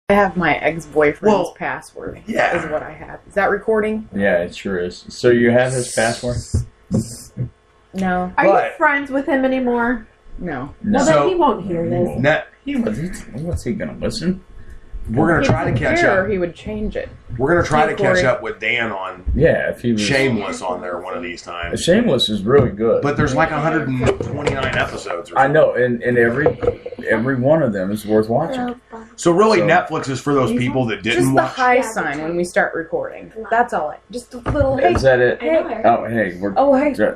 I have my ex-boyfriend's password. Yeah. Is what I have. Is that recording? Yeah, it sure is. So you have his password? No. Are you friends with him anymore? No. Well, then he won't hear this. What's he going to listen? We're going to try to catch up. He would change it. We're going to try to catch up with Dan on if he was Shameless on there one of these times. Shameless is really good. But there's like 129 episodes. I know, and every one of them is worth watching. So really, Netflix is for those people that didn't just watch. the high sign when we start recording. That's all. Just a little. Hey. Is that it? Hey. Hey.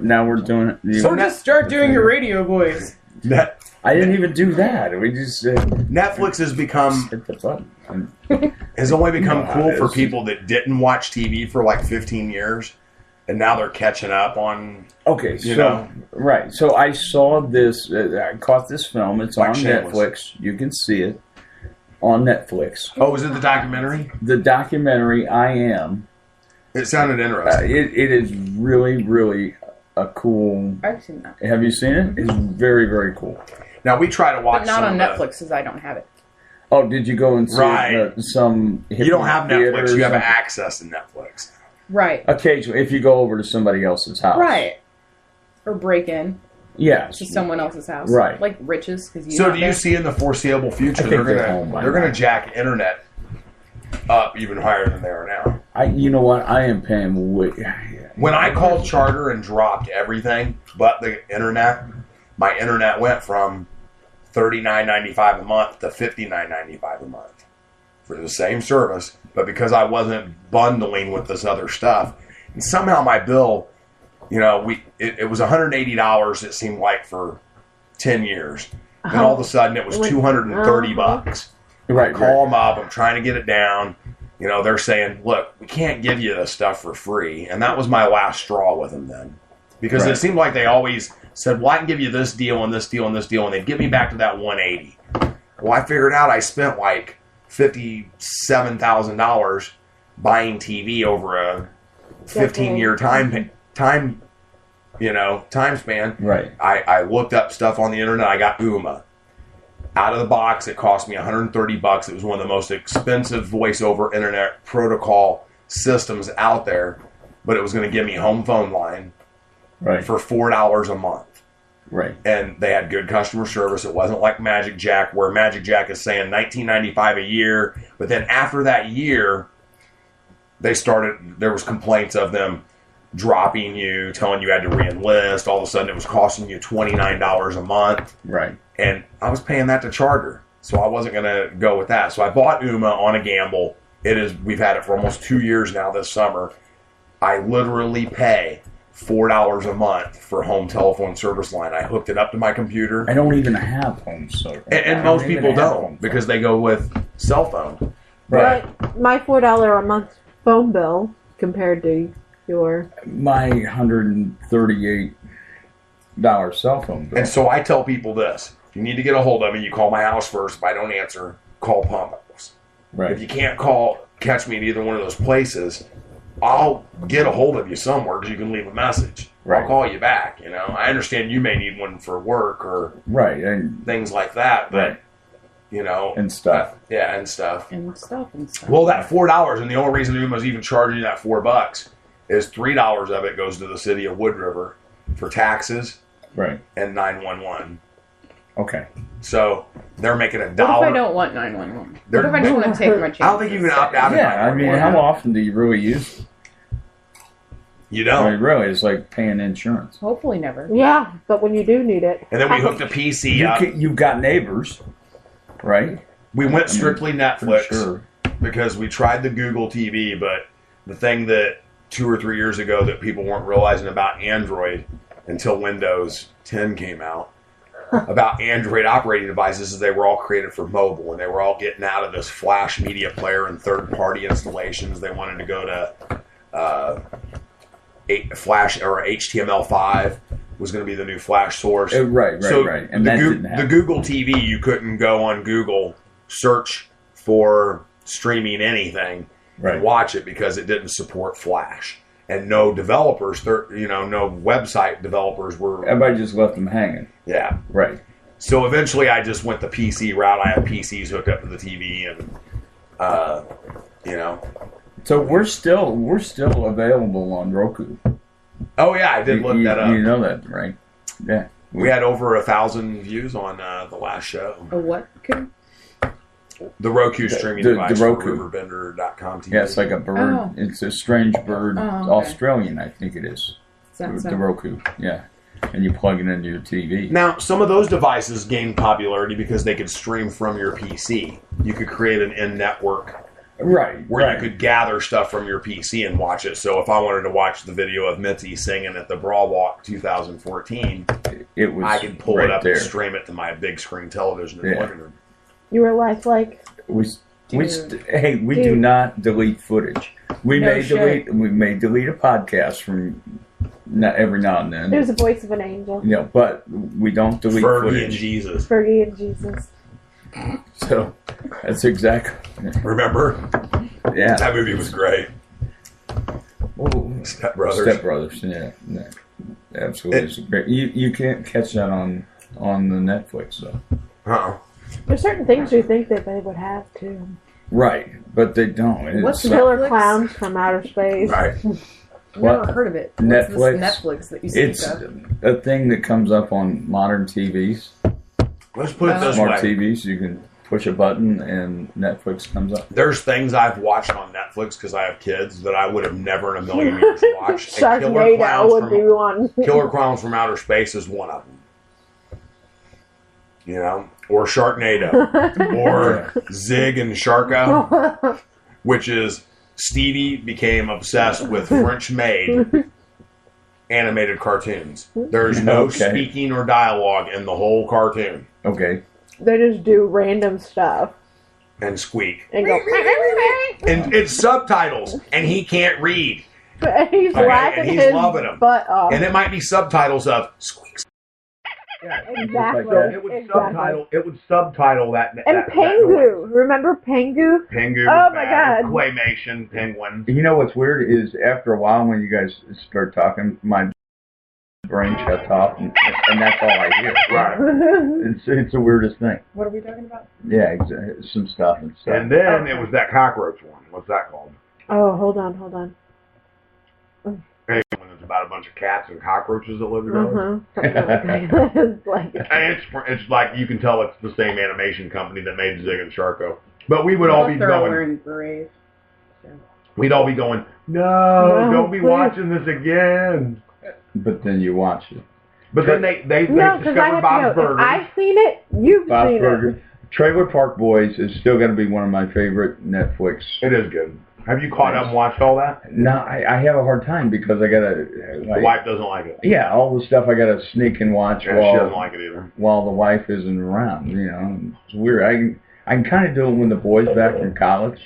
Now we're doing it. So just start doing your radio voice. I didn't even do that. We just Netflix has become hit the button. Has only become cool for people that didn't watch TV for like 15 years, and now they're catching up on. Okay, right. So I saw this. I caught this film. It's on Netflix. You can see it on Netflix. Oh, is it the documentary? The documentary. I Am. It sounded interesting. It is really, really a cool. I've seen that. Have you seen it? It's very, very cool. Now we try to watch, but not on Netflix because I don't have it. Oh, did you go and see some? You don't have Netflix. You have access to Netflix. Right. Occasionally, if you go over to somebody else's house. Right. Or break in. Yes. To someone else's house. Right. Like Rich's. So do you see in the foreseeable future they're gonna jack internet up even higher than they are now? You know what? I am paying way. When I called Charter and dropped everything but the internet, my internet went from $39.95 a month to $59.95 a month for the same service, but because I wasn't bundling with this other stuff, and somehow my bill, it was $180. It seemed like for 10 years, and all of a sudden it was $230. Right. I call them up. I'm trying to get it down. They're saying, "Look, we can't give you this stuff for free," and that was my last straw with them then, because it seemed like they always said, "Well, I can give you this deal and this deal and this deal," and they'd get me back to that $180. Well, I figured out I spent like $57,000 buying TV over a 15-year time span. Right. I looked up stuff on the internet. I got Uma. Out of the box, it cost me $130. It was one of the most expensive voice over internet protocol systems out there, but it was going to give me home phone line. Right. For $4 a month. Right. And they had good customer service. It wasn't like Magic Jack, where Magic Jack is saying $19.95 a year. But then after that year, there was complaints of them dropping you, telling you had to re-enlist. All of a sudden, it was costing you $29 a month. Right. And I was paying that to Charter. So I wasn't going to go with that. So I bought Uma on a gamble. We've had it for almost 2 years now this summer. I literally pay $4 a month for home telephone service line. I hooked it up to my computer. I don't even have home service. And most people don't because they go with cell phone. Right. My $4 a month phone bill compared to my $138 cell phone bill. And so I tell people this. You need to get a hold of me. You call my house first. If I don't answer, call Pumphouse. Right. If you can't catch me at either one of those places, I'll get a hold of you somewhere because you can leave a message. Right. I'll call you back. I understand you may need one for work or and things like that, but and stuff. And stuff. And stuff. Well, that $4, and the only reason Uma's even charging you that $4 is $3 of it goes to the city of Wood River for taxes, and 911. Okay. So they're making $1. What if I don't want 911? What if I just want to take my chances? I don't think you can opt out of 911. How often do you really use it? You don't. Really, it's like paying insurance. Hopefully never. Yeah, but when you do need it. And then we hooked a PC up. You've got neighbors, right? We went strictly Netflix because we tried the Google TV, but the thing that 2 or 3 years ago that people weren't realizing about Android until Windows 10 came out, about Android operating devices is they were all created for mobile, and they were all getting out of this Flash media player and third-party installations. They wanted to go to Flash or HTML5 was going to be the new Flash source. Right. And the Google TV, you couldn't go on Google, search for streaming anything, and watch it because it didn't support Flash. And no developers, no website developers were... Everybody just left them hanging. Yeah. Right. So eventually I just went the PC route. I have PCs hooked up to the TV, and You know. So we're still available on Roku. Oh yeah, I did look that up. You know that, right? Yeah. We had over 1,000 views on the last show. A what? The Roku streaming device. The Roku. Riverbender.com TV. Yeah, it's like a bird. Oh. It's a strange bird. Oh, okay. Australian, I think it is. The Roku. Yeah. And you plug it into your TV. Now, some of those devices gained popularity because they could stream from your PC. You could create an in-network. Right. Where you could gather stuff from your PC and watch it. So if I wanted to watch the video of Mitzi singing at the Brawl Walk 2014, I could pull it up and stream it to my big screen television in the living room. You were like we do not delete footage. We may delete a podcast from every now and then. There's the voice of an angel. Yeah, but we don't delete Fergie and Jesus. Fergie and Jesus. So that's exactly. Remember? Yeah, that movie was great. Step Brothers. Yeah, absolutely. It's great. You can't catch that on the Netflix though. There's certain things you think that they would have too. Right, but they don't. What's Killer Clowns from Outer Space? Right. Never heard of it. Netflix. Netflix that you speak it's of? a thing that comes up on modern TVs. Let's put it this way. Smart TVs, you can push a button and Netflix comes up. There's things I've watched on Netflix because I have kids that I would have never in a million years watched. Sharknado would be one. Killer Clowns from Outer Space is one of them. You know? Or Sharknado. Or Zig and Sharko. Which is Stevie became obsessed with French-made animated cartoons. There's no speaking or dialogue in the whole cartoon. Okay. They just do random stuff. And squeak. And go. And it's subtitles. And he can't read. He's laughing and he's his loving them. butt off. And it might be subtitles of squeaks. Yeah, exactly. So it would subtitle that. And that Pengu. Remember Pengu? Pengu. Oh my God. Claymation penguin. You know what's weird is after a while when you guys start talking, my brain shuts off and that's all I hear. Right. It's the weirdest thing. What are we talking about? Yeah, some stuff and stuff. And then it was that cockroach one. What's that called? Oh, hold on. When it's about a bunch of cats and cockroaches that live together. It's like you can tell it's the same animation company that made Zig and Sharko. But we would all be going. We'd all be going, no, don't be please. watching this again. But then you watch it. But then they discovered Bob's Burgers. I've seen it. You've Bob's seen Burgers. it. Trailer Park Boys is still going to be one of my favorite Netflix. It is good. Have you caught up and watched all that? No, I have a hard time because I gotta. The wife doesn't like it. Yeah, all the stuff I gotta sneak and watch Yeah, she doesn't like it either. While the wife isn't around. You know, it's weird. I can kind of do it when the boy's back from college.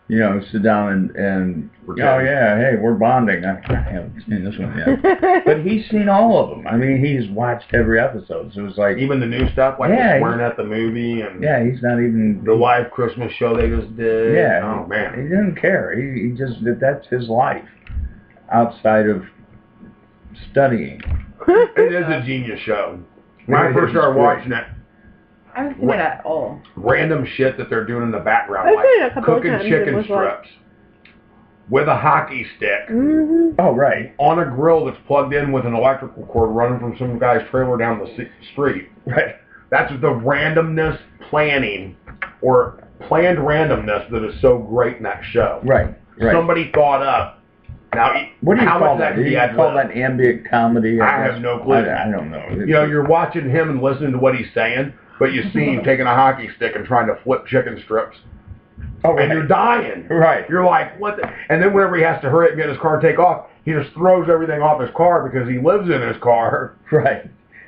You know, sit down and oh yeah, hey, we're bonding. I haven't seen this one yet, but he's seen all of them. I mean, he's watched every episode. So it was like even the new stuff, like the Swearing at the movie, and he's not even the live Christmas show they just did. Yeah, oh man, he doesn't care. He just that's his life outside of studying. It is a genius show. When I first started watching it, I haven't seen it at all. Random shit that they're doing in the background, I've seen it a couple cooking of times. chicken strips with a hockey stick Oh, right. on a grill that's plugged in with an electrical cord running from some guy's trailer down the street. Right. That's the randomness planning or planned randomness that is so great in that show. Right. Somebody thought up. Now, what do you call that? Do you call that ambient comedy? I have no clue. I don't know. You know, you're watching him and listening to what he's saying, but you see him taking a hockey stick and trying to flip chicken strips. Oh, and you're dying. Right. You're like, what the? And then whenever he has to hurry up and get his car and take off, he just throws everything off his car because he lives in his car. Right.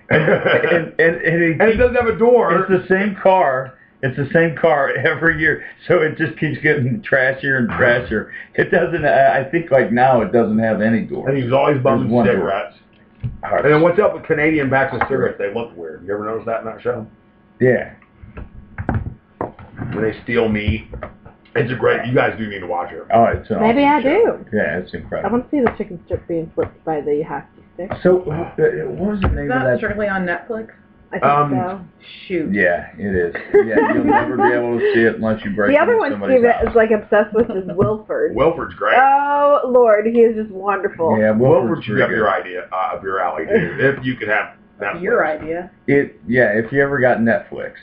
And it doesn't have a door. It's the same car. It's the same car every year, so it just keeps getting trashier and trashier. It doesn't. I think like now it doesn't have any doors. And he's always bumming cigarettes. And then what's up with Canadian backs of cigarettes? They look weird. You ever notice that in that show? Yeah. When they steal meat. It's a great. You guys do need to watch it. Oh, it's an Maybe I do. Yeah, it's I incredible. want to see the chicken strip being flipped by the hockey stick. So, what was the name Is of that that? strictly on Netflix? I think so. Shoot. Yeah, it is. Yeah, you'll never be able to see it unless you break The other into one somebody's Steve house. is like obsessed with is Wilford. Wilford's great. Oh Lord, he is just wonderful. Yeah, Wilford should be up pretty your idea, up your alley too. If you could have Netflix. Your idea. If you ever got Netflix.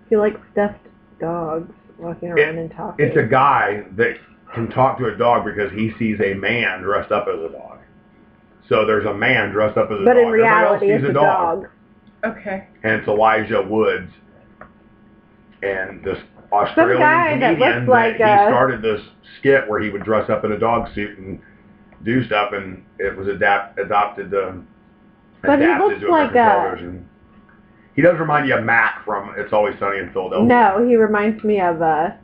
He likes stuffed dogs walking around and talking. It's a guy that can talk to a dog because he sees a man dressed up as a dog. So there's a man dressed up as a dog. But in Everybody else reality, sees it's a dog. Okay. And it's Elijah Woods. And this Australian guy that comedian looks like he started this skit where he would dress up in a dog suit and do stuff, and it was adapted to But he looks like American television. He does remind you of Mac from It's Always Sunny in Philadelphia. No, he reminds me of the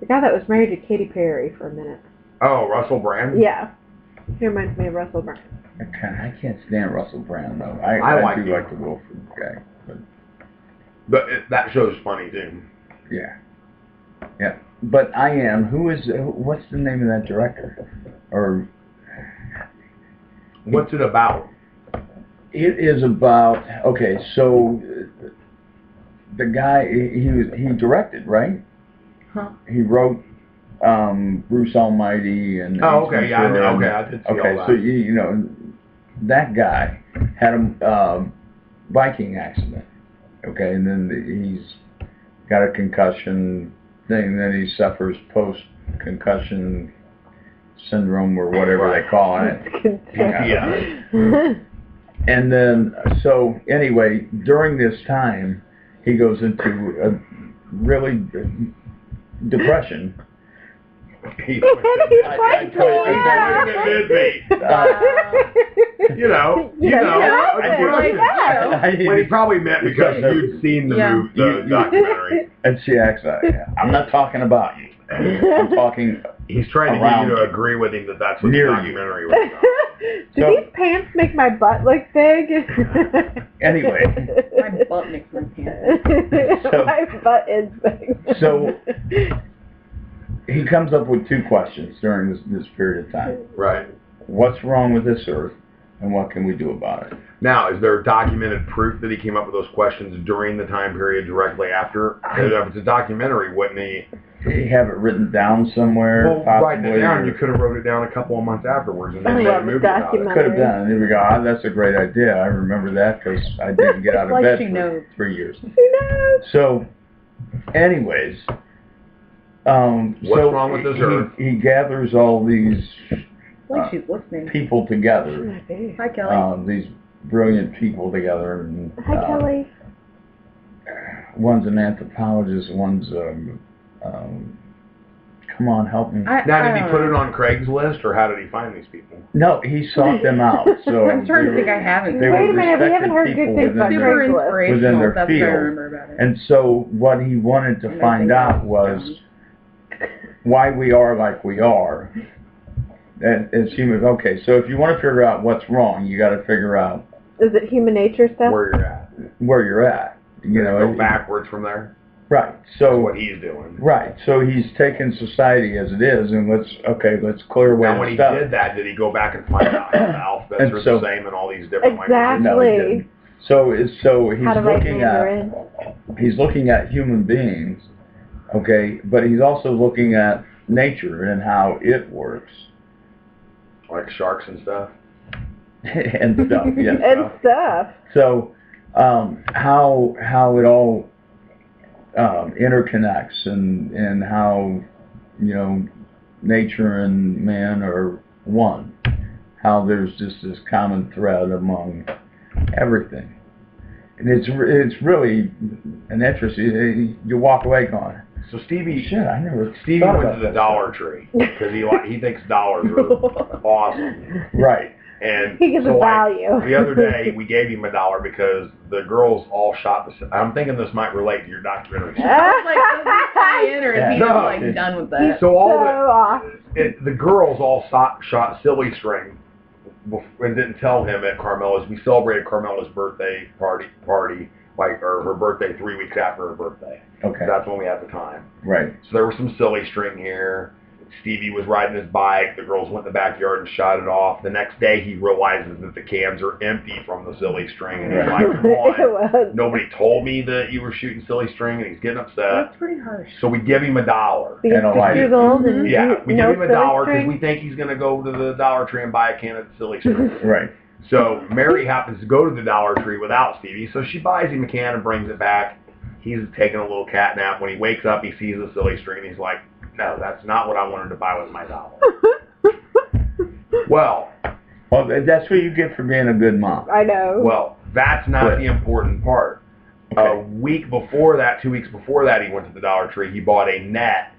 guy that was married to Katy Perry for a minute. Oh, Russell Brand? Yeah. He reminds me of Russell Brand. I can't stand Russell Brand though. I like do him. like the Wilford guy, But that show's funny too. yeah. But what's the name of that director? Or What's it about? it is about so the guy he directed, right? Huh. He wrote Bruce Almighty and Oh, okay, yeah, I know. and- Okay, I did see all okay, that. so you know that guy had a biking accident. Okay, and then he's got a concussion thing. Then he suffers post-concussion syndrome or whatever they call it. Yeah. And then, so anyway, during this time, he goes into a really depression. He I You know, what he probably meant because you'd seen the documentary. And she acts like, I'm not talking about you. I'm talking. He's trying to get you to agree with him that that's what the documentary was about. Do these pants make my butt look big? Anyway. My butt makes my pants. My butt is big. So he comes up with two questions during this period of time. Right. What's wrong with this earth, and what can we do about it? Now, is there documented proof that he came up with those questions during the time period directly after? If it's a documentary, wouldn't he? You have it written down somewhere. Well, write it down. You could have wrote it down a couple of months afterwards and then made a movie about it. Could have done. There we go. That's a great idea. I remember that because I didn't get out of bed for 3 years. So, anyways, what's wrong with this earth? He gathers all these She's listening. people together. Hi, Kelly. These brilliant people together. And, Hi, Kelly. One's an anthropologist. One's come on, help me. Now, did he put it on Craigslist, or how did he find these people? No, he sought them out. So I'm starting to think I haven't. They Wait a were minute, we haven't heard respected good things people about Super within inspirational. their That's what I field. remember about it. And so what he wanted to find out was why we are like we are. And she was, okay, so if you want to figure out what's wrong, you got to figure out Is it human nature stuff? Where you're at. You know, go backwards from there. Right. That's So what he's doing. right. So he's taken society as it is, and let's clear away Now, when the he stuff. did that, did he go back and find out how the alphabets And are so- the same in all these different Exactly. No, he didn't. So he's How to write looking Mandarin. he's looking at human beings, okay, but he's also looking at nature and how it works languages? Like sharks and stuff? and stuff. Yes. And stuff. So how it all interconnects and how nature and man are one. How there's just this common thread among everything. And it's really an interesting. You walk away going, So Stevie I never. Stevie thought went about to the that. Dollar Tree because he thinks dollars are awesome. Right. And He gives so a value. The other day we gave him $1 because the girls all shot the. I'm thinking this might relate to your documentary. Like, does he tie in, or is he No. just like done with that? So all off. the girls all shot silly string and didn't tell him at Carmela's. We celebrated Carmela's birthday party, or her birthday 3 weeks after her birthday. Okay. That's when we had the time. Right. So there was some silly string here. Stevie was riding his bike. The girls went in the backyard and shot it off. The next day, he realizes that the cans are empty from the silly string. And he's like, come on. Nobody told me that you were shooting silly string. And he's getting upset. That's pretty harsh. So we give him $1. Because And years old and Yeah, we give him $1 because string. we think he's going to go to the Dollar Tree and buy a can of silly string. Right. So Mary happens to go to the Dollar Tree without Stevie, so she buys him a can and brings it back. He's taking a little cat nap. When he wakes up, he sees the silly string, and he's like, no, that's not what I wanted to buy with my $1. Well, that's what you get for being a good mom. I know. well, that's not the important part. Okay. A week before that, 2 weeks before that, he went to the Dollar Tree. He bought a net,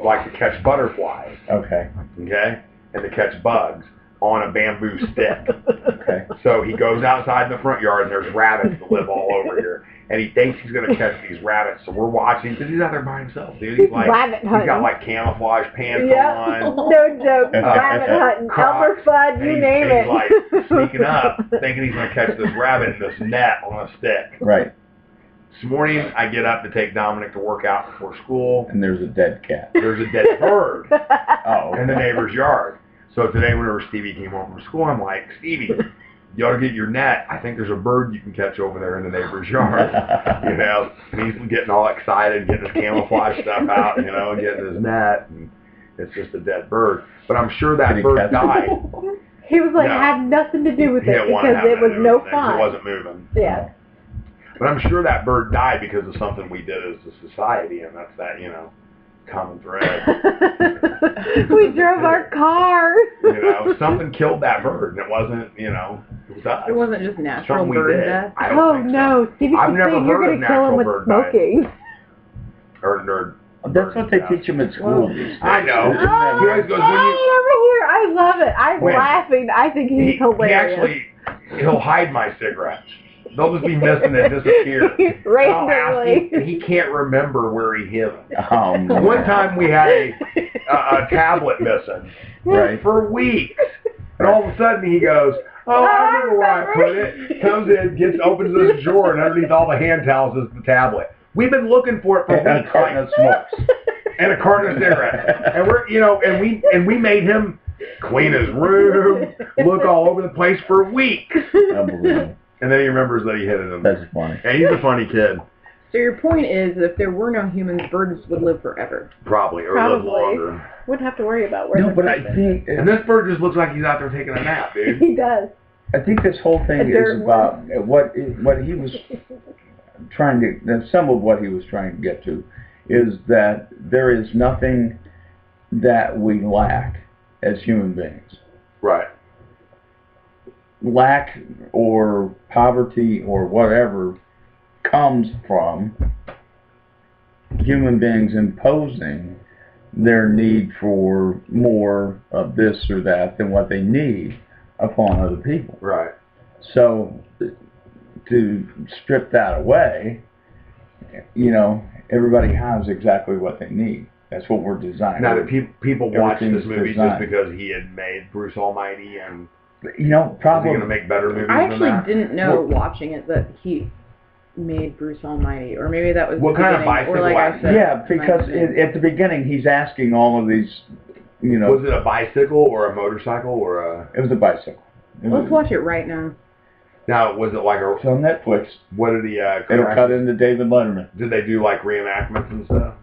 like to catch butterflies, Okay. okay, and to catch bugs on a bamboo stick. Okay. So he goes outside in the front yard, and there's rabbits that live all over here. And he thinks he's going to catch these rabbits. So we're watching, because he's out there by himself, dude. He's like, Rabbit he's hunting. got like camouflage pants Yeah. on. No joke. Rabbit hunting. Elmer Fudd, And you he's, name and it. he's like sneaking up, thinking he's going to catch this rabbit in this net on a stick. Right. This morning, I get up to take Dominic to work out before school. And there's a dead cat. There's a dead bird Oh. in the neighbor's yard. So today, whenever Stevie came home from school, I'm like, Stevie, you ought to get your net. I think there's a bird you can catch over there in the neighbor's yard. You know, and he's getting all excited, getting his camouflage stuff out, you know, and getting his net. And it's just a dead bird. But I'm sure that Did he bird catch it? died. He was like, No. had nothing to do with He it didn't want to because have it was nothing to do no with it 'cause fun. It wasn't moving. Yeah. But I'm sure that bird died because of something we did as a society, and that's that, you know, common thread. We drove our car. You know, something killed that bird, and it wasn't, you know, it was us. It wasn't just natural Something we bird did. death. I don't Oh think so. no, Stevie I've keeps never saying you're heard of going to kill him natural with bird dying. smoking. Or That's what they teach them at school. these days. I know. Isn't that Oh, He always goes, when you- Yay, over here. I love it. I'm When? laughing. I think he's he hilarious. he'll hide my cigarettes. They'll just be missing and disappear. And I'll ask him, and he can't remember where he hid them. Oh, man. One time we had a tablet missing Right. for weeks. And all of a sudden he goes, oh, I remember where I put it. Comes in, opens this drawer, and underneath all the hand towels is the tablet. We've been looking for it for And a weeks. carton of smokes. And a carton of cigarettes. And we're, you know, and we made him clean his room, look all over the place for weeks. Unbelievable. And then he remembers that he hid it in there. That's funny. And he's a funny kid. So your point is, if there were no humans, birds would live forever. Probably, or live Probably. longer. Wouldn't have to worry about where No, they're but I sleeping. think And this bird just looks like he's out there taking a nap, dude. He does. this whole thing A dirt is about what he was trying to. Some of what he was trying to get to is that there is nothing that we lack as human beings. Right. Lack or poverty or whatever comes from human beings imposing their need for more of this or that than what they need upon other people. Right. So to strip that away, you know, everybody has exactly what they need. That's what we're designed. Now, did people watch this Everything's movie designed. just because he had made Bruce Almighty, and You know, is he probably. going to make better movies I than actually that? didn't know watching it that he made Bruce Almighty, or maybe that was What the kind of beginning, bicycle or like I accident? said, Yeah, because at the beginning he's asking all of these, you know. Was it a bicycle or a motorcycle or a? It was a bicycle. Let's watch it right now. Now, was it like a? It's on Netflix. What did he? It'll cut into David Letterman Did they do like reenactments and stuff?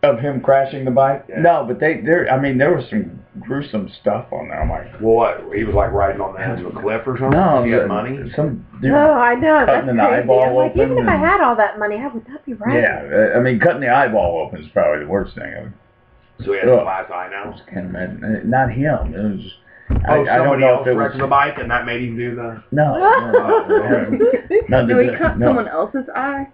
of him crashing the bike. Yeah. No, but there was some gruesome stuff on there. I'm like, Well, what? He was like riding on the edge of a cliff or something? no, He had money. Some dude, Oh, I know. That's cutting an crazy. eyeball I'm like, even open if I and- had all that money, how would that be right? Yeah, I mean, cutting the eyeball open is probably the worst thing. So he had Ugh. a glass eye I now. just can't imagine. Not him. It was. Oh, I don't somebody know else if it wrecked was. the bike, and that made him do the. No, nothing So to he do- cut no. someone else's eye?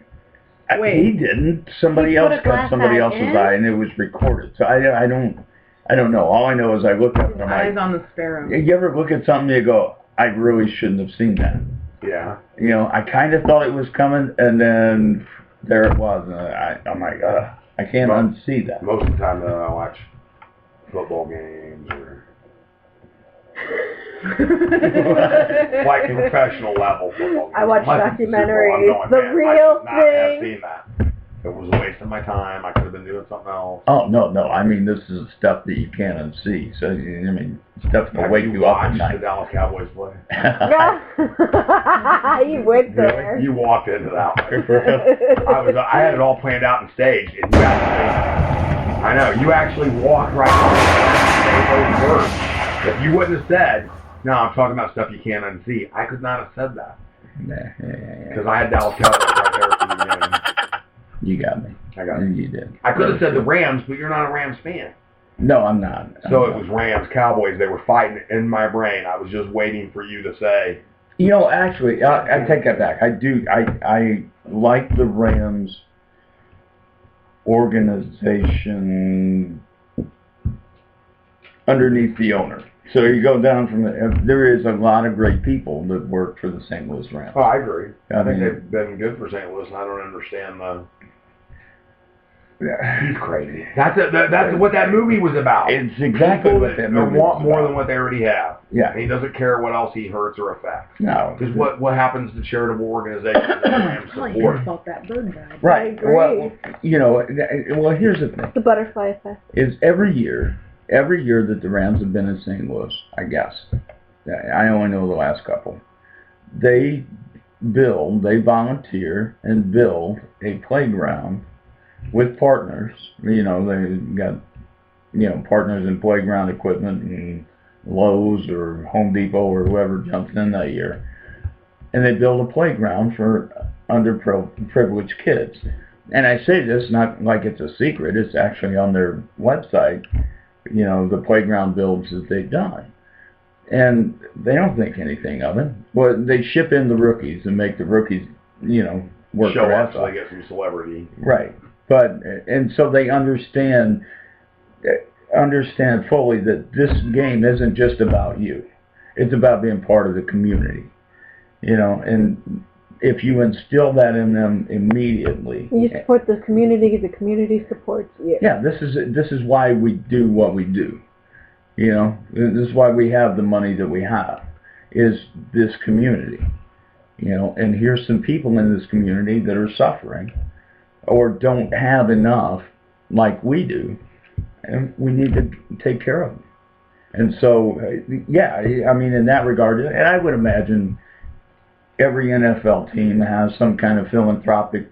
Wait. He didn't. Somebody He put else a glass cut somebody eye else's in? eye, and it was recorded. So I don't know. All I know is I looked up and I'm Eyes like, on the sparrow. you ever look at something and you go, I really shouldn't have seen that. Yeah. You know, I kind of thought it was coming, and then there it was. And I'm like, I can't Well, unsee that. Most of the time, I watch football games or like professional level football games. I watch Unless it's the Super Bowl, I'm documentaries. going, The man, real I should not have thing. seen that. It was a waste of my time. I could have been doing something else. Oh, no. I mean, this is stuff that you can't unsee. So, I mean, stuff to wake you up at night. The Dallas Cowboys play? You went there. You walked into that one. I had it all planned out and staged. And you actually walked right on those words. If you wouldn't have said, no, I'm talking about stuff you can't unsee, I could not have said that. Because I had Dallas Cowboys right there for the beginning. You got me. I got it. You did. I could have said the Rams, but you're not a Rams fan. No, I'm not. So it was Rams, Cowboys. They were fighting in my brain. I was just waiting for you to say. You know, actually, I take that back. I do. I like the Rams organization underneath the owner. So you go down from there is a lot of great people that work for the St. Louis Rams. Oh, I agree. I think mean, they've been good for St. Louis, and I don't understand the. He's crazy. That's what that movie was about. It's exactly people what that movie want was more about. than what they already have. Yeah. And he doesn't care what else he hurts or affects. No. Because what happens to charitable organizations that Rams Probably support? his fault that bird died. Right. I agree. Well, you know, well, here's the thing. The butterfly effect. Is every year that the Rams have been in St. Louis, I guess, I only know the last couple, they volunteer and build a playground with partners. You know, they got, partners in playground equipment and Lowe's or Home Depot or whoever jumps in that year. And they build a playground for underprivileged kids. And I say this not like it's a secret, it's actually on their website, the playground builds that they've done. And they don't think anything of it. Well, they ship in the rookies and make the rookies, work Show their up ass so off. they get some celebrity. Right. And so they understand fully that this game isn't just about you. It's about being part of the community. And if you instill that in them immediately, You support the community supports you. yeah, this is why we do what we do. This is why we have the money that we have, is this community. And here's some people in this community that are suffering or don't have enough like we do, and we need to take care of them. And so, yeah, I mean, in that regard, and I would imagine every NFL team has some kind of philanthropic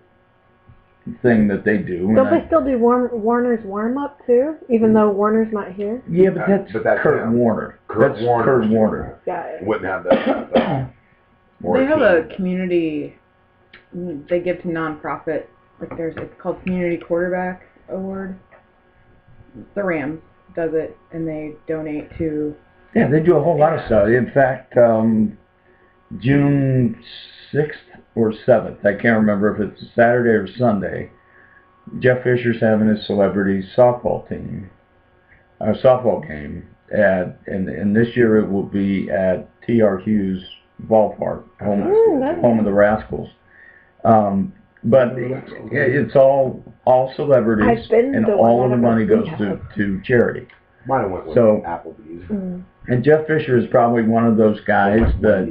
thing that they do. Don't they still do Warner's warm-up, too, even though Warner's not here? Yeah, but that's Kurt him. Warner. Kurt That's Warner. Kurt Warner. Got it. Wouldn't have that. They have a community. They give to nonprofit. It's called Community Quarterback Award. The Rams does it, and they donate to. Yeah, they do a whole lot of stuff. In fact, June 6th or 7th, I can't remember if it's Saturday or Sunday, Jeff Fisher's having his celebrity softball game, and this year it will be at T.R. Hughes Ballpark, home of the Rascals. But it's all celebrities, and all of the money goes to charity. Mine went with Applebee's. And Jeff Fisher is probably one of those guys that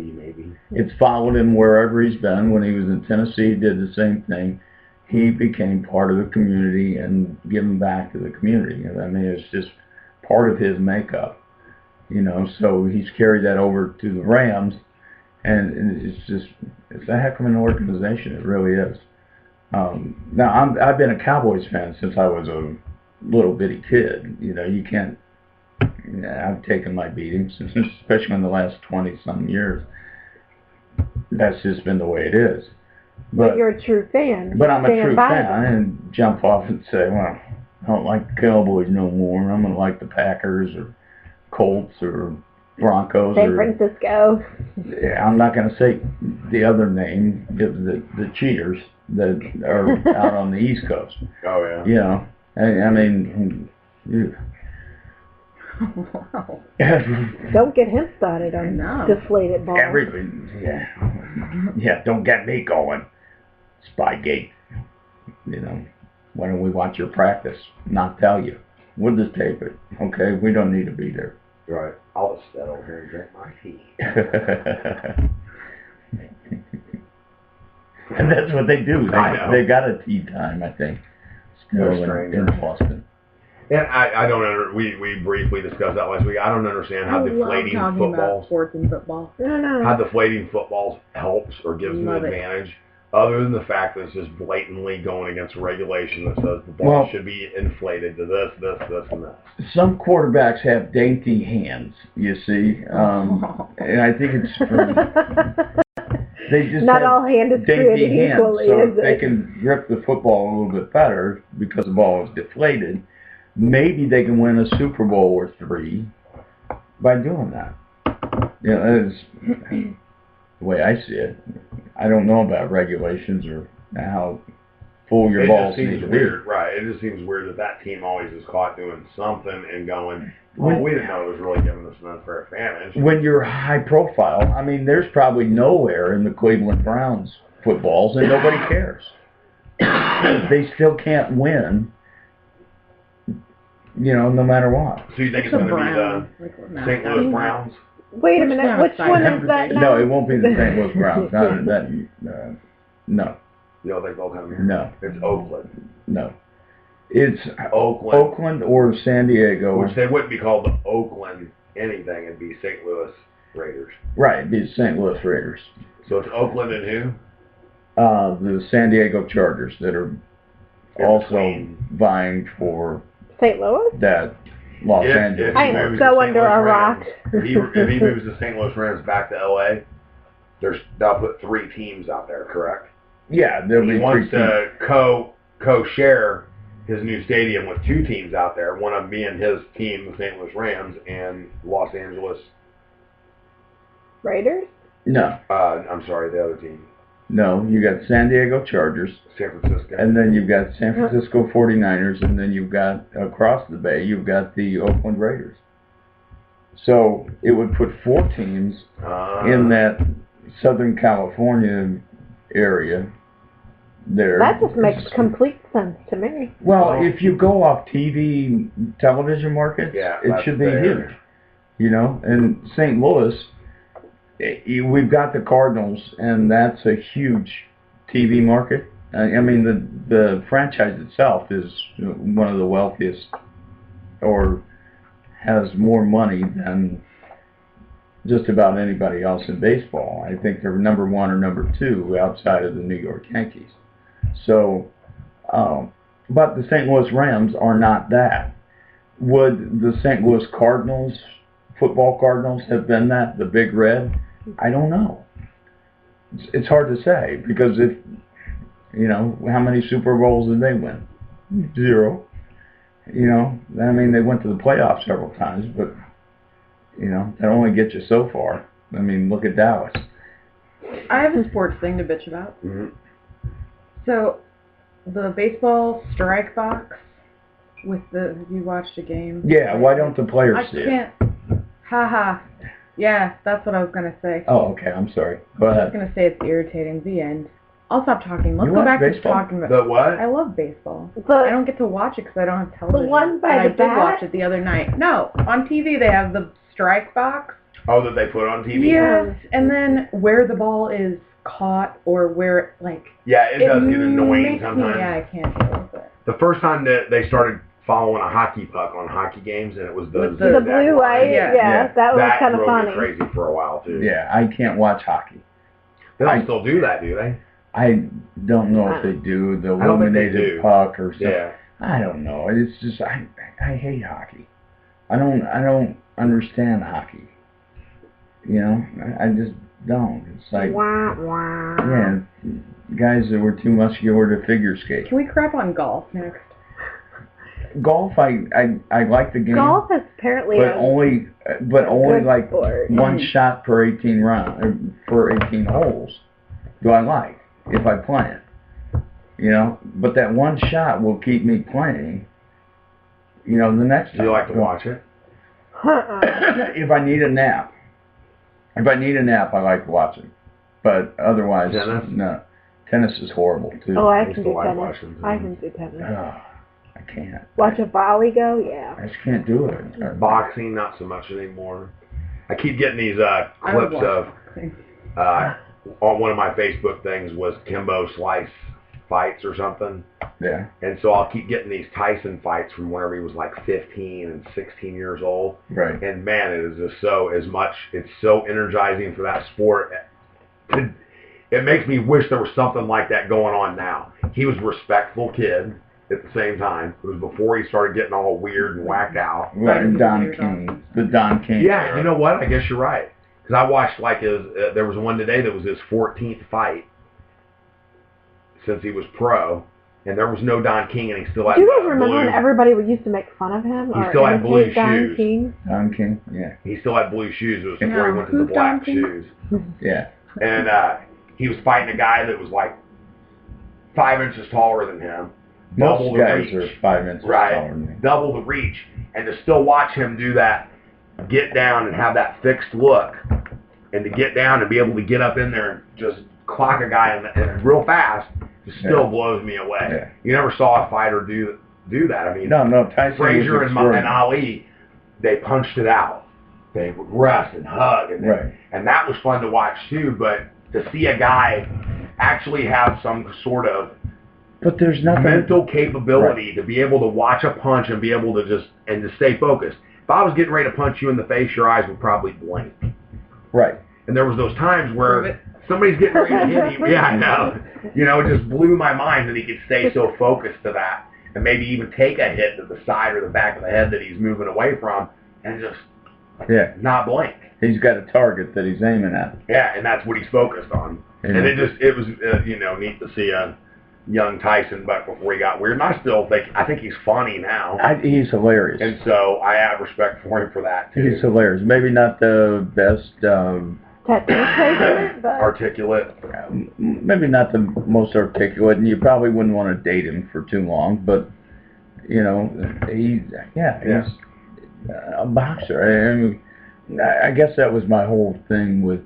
it's followed him wherever he's been. When he was in Tennessee, he did the same thing. He became part of the community and giving back to the community. I mean, it's just part of his makeup, So he's carried that over to the Rams, and it's a heck of an organization. It really is. Now, I've been a Cowboys fan since I was a little bitty kid. You can't. I've taken my beatings, especially in the last 20-some years. That's just been the way it is. But you're a true fan. But I'm a true fan, and jump off and say, well, I don't like the Cowboys no more. I'm going to like the Packers or Colts or Broncos. San Francisco. I'm not going to say the other name, the cheaters that are out on the East Coast. Oh, yeah. I mean, Wow. Don't get him started on deflated balls. Yeah, don't get me going. Spygate. Why don't we watch your practice? Not tell you. We'll just tape it. Okay, we don't need to be there. Right. I'll just sit over here and drink my tea. And that's what they do. I know. They got a tea time, I think. Still in Boston. And I don't we briefly discussed that last week. I don't understand how deflating footballs. Sports and football. How deflating footballs helps or gives them an advantage, other than the fact that it's just blatantly going against a regulation that says the ball should be inflated to this, and this. Some quarterbacks have dainty hands, you see, and I think it's they just not all hand is created equally, so is it? they can grip the football a little bit better because the ball is deflated. Maybe they can win a Super Bowl or 3 by doing that. You know, that is the way I see it. I don't know about regulations or how full your balls need to be. It just seems weird, right? It just seems weird that team always is caught doing something and going, well, we didn't know it was really giving us an unfair advantage. When you're high profile, I mean, there's probably nowhere in the Cleveland Browns footballs and nobody cares. They still can't win. You know, no matter what. So you think it's going to be the St. Louis Browns? Wait a minute, which one is that now? No, it won't be the St. Louis Browns. No. You don't think they'll come here? No. It's Oakland. No. It's Oakland. Oakland or San Diego. Which they wouldn't be called the Oakland anything. It'd be St. Louis Raiders. Right, it'd be the St. Louis Raiders. So it's Oakland and who? The San Diego Chargers that are also vying for St. Louis? That Los Angeles. I am so under a rock. If he moves the St. Louis Rams back to L.A., they'll put 3 teams out there, correct? Yeah, there'll be 3 teams. He wants to co-share his new stadium with 2 teams out there, one of them being his team, the St. Louis Rams, and Los Angeles Raiders? No. I'm sorry, the other team. No, you got San Diego Chargers. San Francisco. And then you've got San Francisco 49ers, and then you've got, across the bay, you've got the Oakland Raiders. So it would put 4 teams in that Southern California area there. That just makes complete sense to me. Well, if you go off television markets, it should be huge. You know, and St. Louis, we've got the Cardinals, and that's a huge TV market. I mean, the franchise itself is one of the wealthiest, or has more money than just about anybody else in baseball. I think they're number 1 or number 2 outside of the New York Yankees. So, but the St. Louis Rams are not that. Would the St. Louis Cardinals, football Cardinals, have been that, the Big Red? I don't know. It's hard to say, because if, you know, how many Super Bowls did they win? 0. You know, I mean, they went to the playoffs several times, but, you know, that only gets you so far. I mean, look at Dallas. I have a sports thing to bitch about. Mm-hmm. So, the baseball strike box with have you watched a game? Yeah, why don't the players see it? I can't. Haha. Yeah, that's what I was going to say. Oh, okay, I'm sorry. Go ahead. I was going to say it's irritating. The end. I'll stop talking. Let's You go watch back to baseball? talking about The what? I love baseball. The- I don't get to watch it because I don't have television. The one by but the I did bat? watch it the other night. No, on TV they have the strike box. Oh, that they put on TV? Yes, and then where the ball is caught or where it, like... Yeah, it does get annoying makes sometimes. Yeah, I can't deal with it. The first time that they started following a hockey puck on hockey games, and it was the blue white, yeah. that was kind of funny. That drove me crazy for a while, too. Yeah, I can't watch hocky. They don't still do that, do they? I don't know if they do, the I don't think they illuminated do. puck or something. Yeah. I don't know. It's just, I hate hockey. I don't understand hockey. You know, I just don't. It's like, Wah, wah. yeah, guys that were too muscular to figure skate. Can we crap on golf next? Golf, I like the game. Golf is apparently but only good like sport. one shot per 18 for 18 holes do I like if I play it. You know, but that one shot will keep me playing. You know, the next time. Do you like to watch it? If I need a nap. If I need a nap, I like watching. But otherwise, Tennis? no. Tennis is horrible, too. Oh, I used can to do like tennis. watching I can do tennis. I can't. Watch a volley go? Yeah. I just can't do it. Boxing, not so much anymore. I keep getting these I would clips watch of boxing. on one of my Facebook things was Kimbo Slice fights or something. Yeah. And so I'll keep getting these Tyson fights from whenever he was like 15 and 16 years old. Right. And man, it is just it's so energizing for that sport. It makes me wish there was something like that going on now. He was a respectful kid at the same time. It was before he started getting all weird and whacked out. Right, Don King. The Don King. Yeah, era. you know what? I guess you're right. Because I watched like there was one today that was his 14th fight since he was pro, and there was no Don King, and he still had. Do you guys remember when everybody used to make fun of him? He still had blue Don shoes. King? Don King, yeah. He still had blue shoes. It was before he went to the Who's Don black King? shoes. Yeah. And he was fighting a guy that was like 5 inches taller than him. Most Double the guys reach. are 5 inches taller than me. Double the reach. And to still watch him do that, get down and have that fixed look, and to get down and be able to get up in there and just clock a guy in real fast, just still blows me away. Yeah. You never saw a fighter do that. I mean, No, Tyson Frazier was and Ali, they punched it out. They would rest and hug, and Right. and that was fun to watch too. But to see a guy actually have some sort of But there's nothing. mental capability to be able to watch a punch and be able to to stay focused. If I was getting ready to punch you in the face, your eyes would probably blink. Right. And there was those times Prove where it. somebody's getting ready to hit him. Yeah, I know. You know, it just blew my mind that he could stay so focused to that, and maybe even take a hit to the side or the back of the head that he's moving away from, and just not blink. He's got a target that he's aiming at. Yeah, and that's what he's focused on. Yeah. And it was neat to see a young Tyson back before he got weird. And I think he's funny now. He's hilarious. And so I have respect for him for that too. He's hilarious. Maybe not the best, Tattoo but Articulate. maybe not the most articulate, and you probably wouldn't want to date him for too long, but, he's a boxer. I guess that was my whole thing with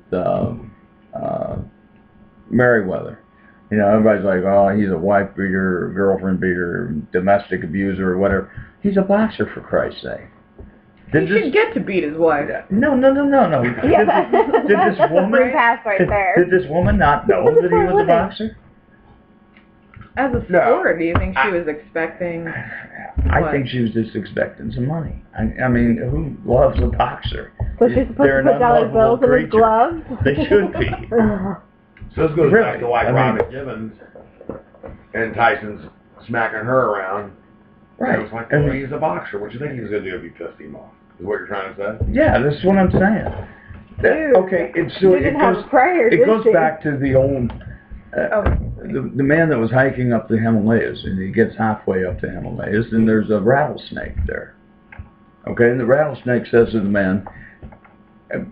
Merriweather. Everybody's like, oh, he's a wife beater or girlfriend beater or domestic abuser or whatever. He's a boxer, for Christ's sake. He should get to beat his wife. No. Yeah, Did this woman free pass right there. Did this woman not know that he was a boxer? As a sport, do you think she was expecting? I think she was just expecting some money. I mean, who loves a boxer? So she's supposed They're to an put dollar bills in his unlovable gloves? They should be. So this goes Really? back to like I mean- Robin Givens and Tyson's smacking her around. Right. It was like, well, he's a boxer. What do you think he was going to do if you pissed him off? Is what you're trying to say? Yeah, that's what I'm saying. Dude, Okay, she didn't have a prayer, it did goes she? back to the old, the man that was hiking up the Himalayas, and he gets halfway up the Himalayas, and there's a rattlesnake there. Okay, and the rattlesnake says to the man,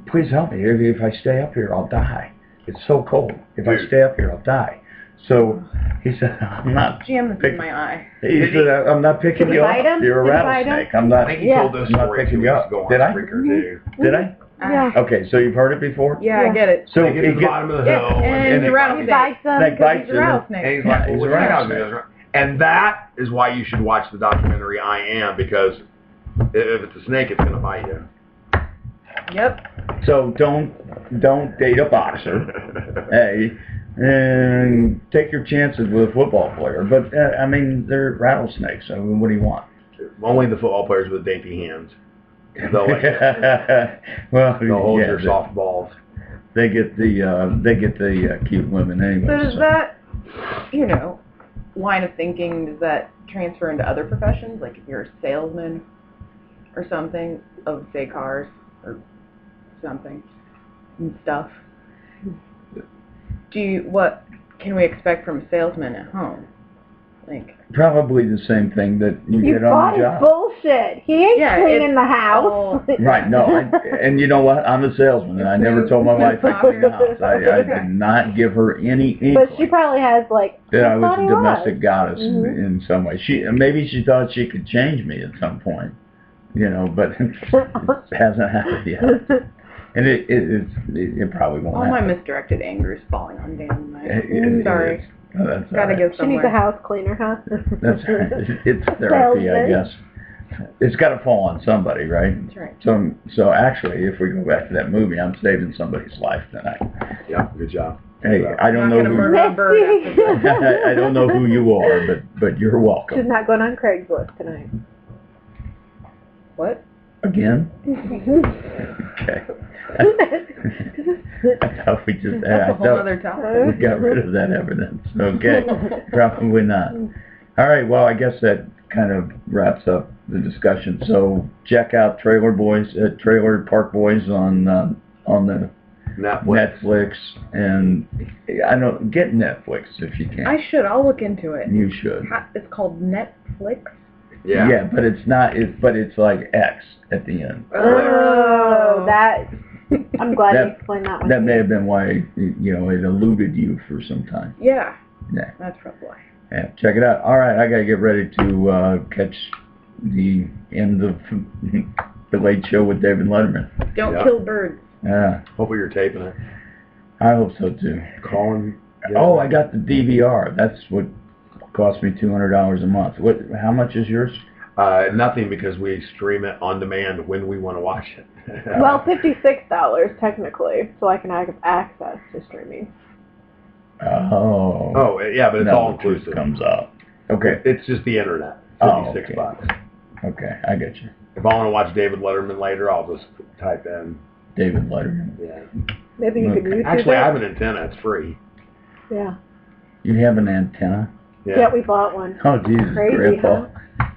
please help me. If I stay up here, I'll die. It's so cold. If I stay up here, I'll die. So he said, I'm not. Jam this in my eye. He said, I'm not picking Did you he up. bite him? You're a Did he bite rattlesnake. him? I'm not. I think he Yeah. told this I'm not story picking too. you up. Go on Did I? Spreaker, too. Did I? Yeah. Okay, so you've heard it before? Yeah, I get it. So They get to the bottom of the hill, and they the rattlesnake. He bites them Snake because bites he's a him. rattlesnake. And he's like, Yeah, well, he's what a do you think I was rattlesnake. gonna do? And that is why you should watch the documentary I Am, because if it's a snake, it's going to bite you. Yep. So don't date a boxer. Hey, and take your chances with a football player. But I mean, they're rattlesnakes. I mean, what do you want? Only the football players with dainty hands. They'll, Well, they'll hold yeah, your soft balls. they get the cute women anyway. So does that, line of thinking, does that transfer into other professions? Like if you're a salesman or something of, say, cars or something and stuff. What can we expect from a salesman at home? Like, Probably the same thing that you You get on bought the his job. bullshit. He ain't Yeah, cleaning it's the house. all- Right, no, and you know what? I'm a salesman, and I never told my wife to clean the house. I did not give her any inkling But she probably has, like, that I I was thought a he domestic was. goddess Mhm. in some way. Maybe she thought she could change me at some point, but it hasn't happened yet. And it probably won't all my happen. misdirected anger is falling on Dan tonight. It Sorry. is. Oh, that's all Gotta right. go She needs a somewhere. house cleaner, huh? That's it's therapy, I Salesman. guess. It's got to fall on somebody, right? That's right. So actually, if we go back to that movie, I'm saving somebody's life tonight. Yeah, good job. Hey, I don't know Not gonna who. murder a bird after this. I don't know who you are, but you're She's welcome. not going on Craigslist tonight. What? Again? Okay. I thought we just. That's a I whole thought other topic. we got rid of that evidence. Okay. Probably not. All right. Well, I guess that kind of wraps up the discussion. So check out Trailer Park Boys on the Netflix, and I don't get Netflix if you can. I should. I'll look into it. You should. It's called Netflix. Yeah. Yeah, but it's not. But it's like X at the end. Oh, that. I'm glad That- you explained that one. That may have been why it eluded you for some time. Yeah. Yeah. That's probably why. Yeah, check it out. All right, I gotta get ready to catch the end of the Late Show with David Letterman. Don't Yeah. kill birds. Yeah, Hopefully you're taping it. I hope so too. Calling. Oh, I got the DVR. That's what cost me $200 a month. How much is yours? Nothing, because we stream it on demand when we want to watch it. Well, $56 technically, so I can have access to streaming. Oh. Oh, yeah, but it's No, all it just inclusive. comes up. Okay. It's just the internet. Oh, $56 okay. bucks. Okay, I get you. If I want to watch David Letterman later, I'll just type in. David Letterman. Yeah. Maybe you could Okay. YouTube Actually, it. I have an antenna. It's free. Yeah. You have an antenna? Yeah, we bought one. Oh, Jesus, Crazy, Grandpa.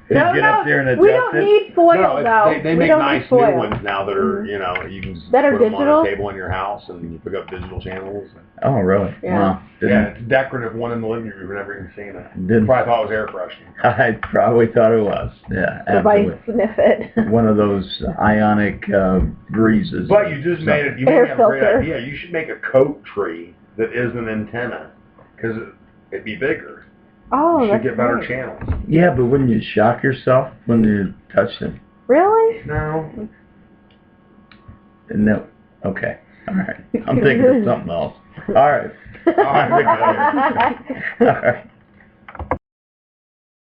Did No, you get no, up there and adjust we don't it? need foil No, though. they We make don't nice need foil. new ones now that are, you can just That are put them on digital? a table in your house and you pick up digital channels. Oh, really? Yeah. Wow. Yeah, it's decorative, one in the living room. You've never even seen it. Didn't, Probably thought it was air freshener. I probably thought it was. Yeah, Everybody absolutely. sniff it. One of those ionic breezes. But you just made it. You Air made a great filter. idea. You should make a coat tree that is an antenna, because it'd be bigger. Oh, You should that's get better great. channels. Yeah, but wouldn't you shock yourself when you touched it? Really? No. No. Okay. All right. I'm thinking of something else. All right. All right. All right.